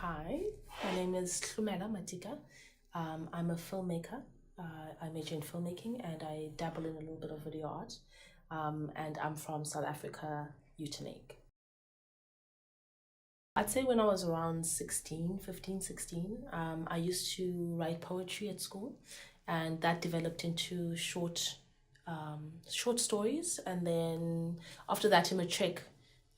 Hi, my name is Hlumela Matika. I'm a filmmaker. I major in filmmaking and I dabble in a little bit of video art. And I'm from South Africa, Utenake. I'd say when I was around 16, I used to write poetry at school, and that developed into short stories. And then after that, in matric,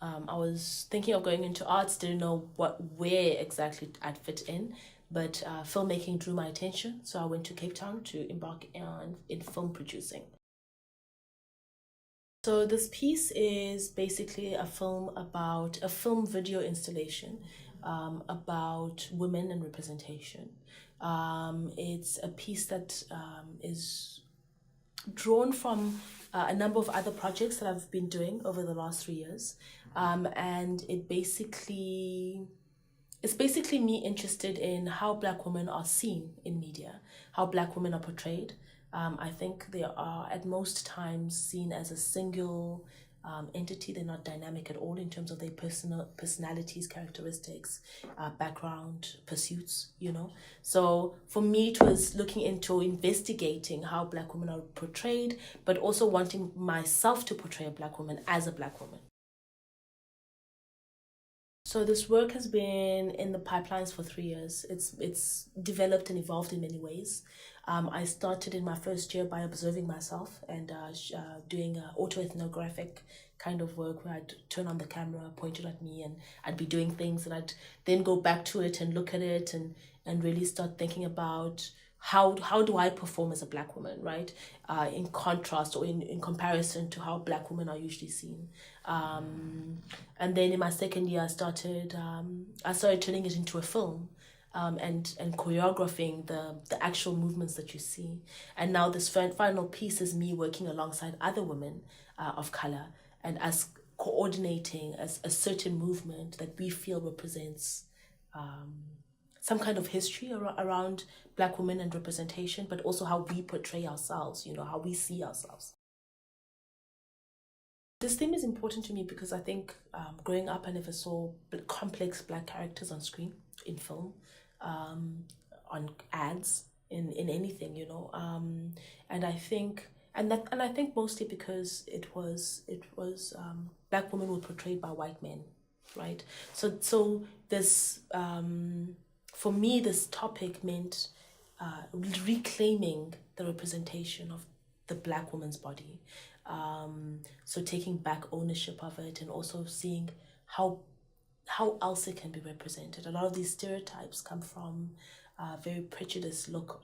I was thinking of going into arts, didn't know where exactly I'd fit in, but filmmaking drew my attention, so I went to Cape Town to embark in film producing. So this piece is basically a film video installation about women and representation. It's a piece that is drawn from a number of other projects that I've been doing over the last 3 years. And it's basically me interested in how Black women are seen in media, how Black women are portrayed. I think they are at most times seen as a single entity. They're not dynamic at all in terms of their personalities, characteristics, background, pursuits, So for me, it was looking into investigating how Black women are portrayed, but also wanting myself to portray a Black woman as a Black woman. So this work has been in the pipelines for 3 years. It's developed and evolved in many ways. I started in my first year by observing myself and doing autoethnographic kind of work where I'd turn on the camera, point it at me, and I'd be doing things, and I'd then go back to it and look at it and really start thinking about how do I perform as a Black woman, right? In contrast or in comparison to how Black women are usually seen. And then in my second year, I started turning it into a film. And choreographing the actual movements that you see. And now this final piece is me working alongside other women of color and us coordinating a certain movement that we feel represents some kind of history around Black women and representation, but also how we portray ourselves, how we see ourselves. This theme is important to me because I think growing up, I never saw complex Black characters on screen, in film, on ads, in anything, and I think I think mostly because it was Black women were portrayed by white men, right? So this for me, this topic meant reclaiming the representation of the Black woman's body. So taking back ownership of it and also seeing how else it can be represented. A lot of these stereotypes come from a very prejudiced look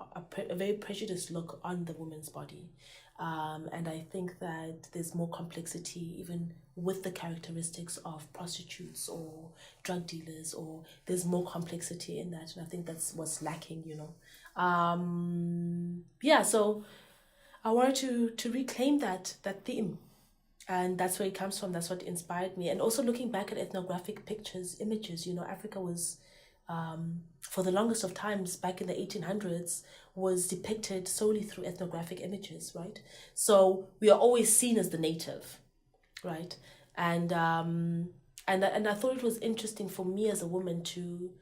on the woman's body. And I think that there's more complexity even with the characteristics of prostitutes or drug dealers, or there's more complexity in that. And I think that's what's lacking, so I wanted to reclaim that theme. And that's where it comes from. That's what inspired me. And also looking back at ethnographic images, Africa was, for the longest of times back in the 1800s, was depicted solely through ethnographic images, right? So we are always seen as the native, right? And I thought it was interesting for me as a woman to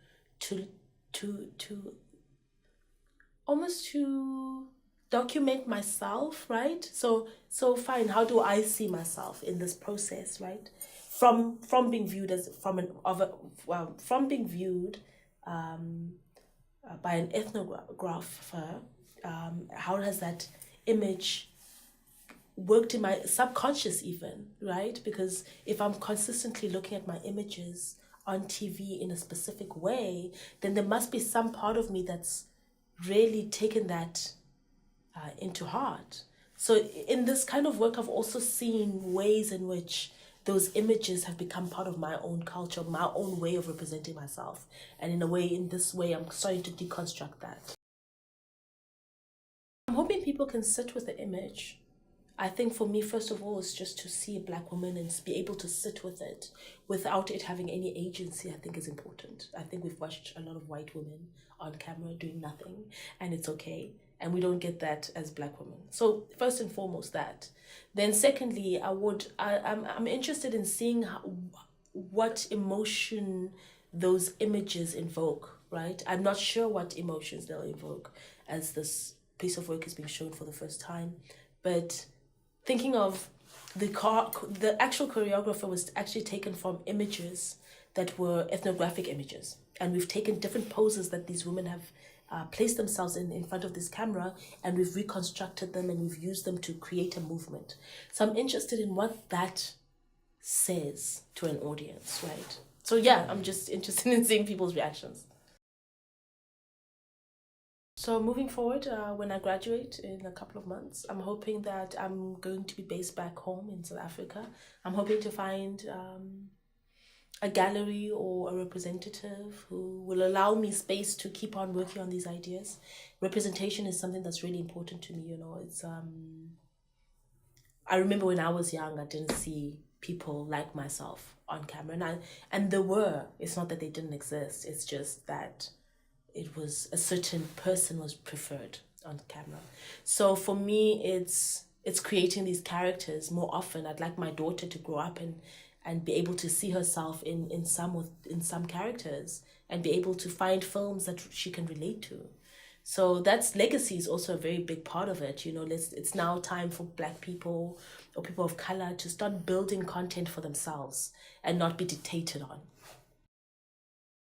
almost to document myself, right? So fine, how do I see myself in this process, right? From being viewed as from being viewed by an ethnographer, how has that image worked in my subconscious even, right? Because if I'm consistently looking at my images on TV in a specific way, then there must be some part of me that's really taken that into heart. So in this kind of work, I've also seen ways in which those images have become part of my own culture, my own way of representing myself. And in this way, I'm starting to deconstruct that. I'm hoping people can sit with the image. I think for me, first of all, is just to see a Black woman and be able to sit with it without it having any agency, I think is important. I think we've watched a lot of white women on camera doing nothing, and it's okay. And we don't get that as Black women. So first and foremost that. Then secondly, I'm interested in seeing what emotion those images invoke, right? I'm not sure what emotions they'll invoke as this piece of work is being shown for the first time, but thinking of the actual choreographer was actually taken from images that were ethnographic images, and we've taken different poses that these women have placed themselves in front of this camera, and we've reconstructed them and we've used them to create a movement. So I'm interested in what that says to an audience, right? So yeah, I'm just interested in seeing people's reactions. So moving forward, when I graduate in a couple of months, I'm hoping that I'm going to be based back home in South Africa. I'm hoping to find a gallery or a representative who will allow me space to keep on working on these ideas. Representation is something that's really important to me. It's I remember when I was young, I didn't see people like myself on camera, and there were. It's not that they didn't exist. It's just that it was a certain person was preferred on camera. So for me, it's creating these characters more often. I'd like my daughter to grow up and be able to see herself in some characters, and be able to find films that she can relate to. So that's legacy is also a very big part of it. It's now time for Black people or people of color to start building content for themselves and not be dictated on.